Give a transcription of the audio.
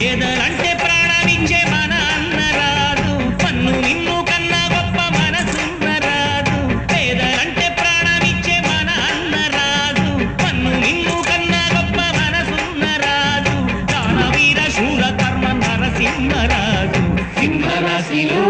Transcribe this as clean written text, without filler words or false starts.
పేదలంటే ప్రాణమిచ్చే మన అన్నరాదు, పన్ను నిన్ను కన్నా గొప్ప మనసున్న రాదు. పేదలంటే ప్రాణమిచ్చే మన అన్నరాదు, పన్ను నిన్ను కన్నా గొప్ప మనసున్న రాదు. దానవీర శూర కర్మ నరసింహరాజు సింహరాశిలో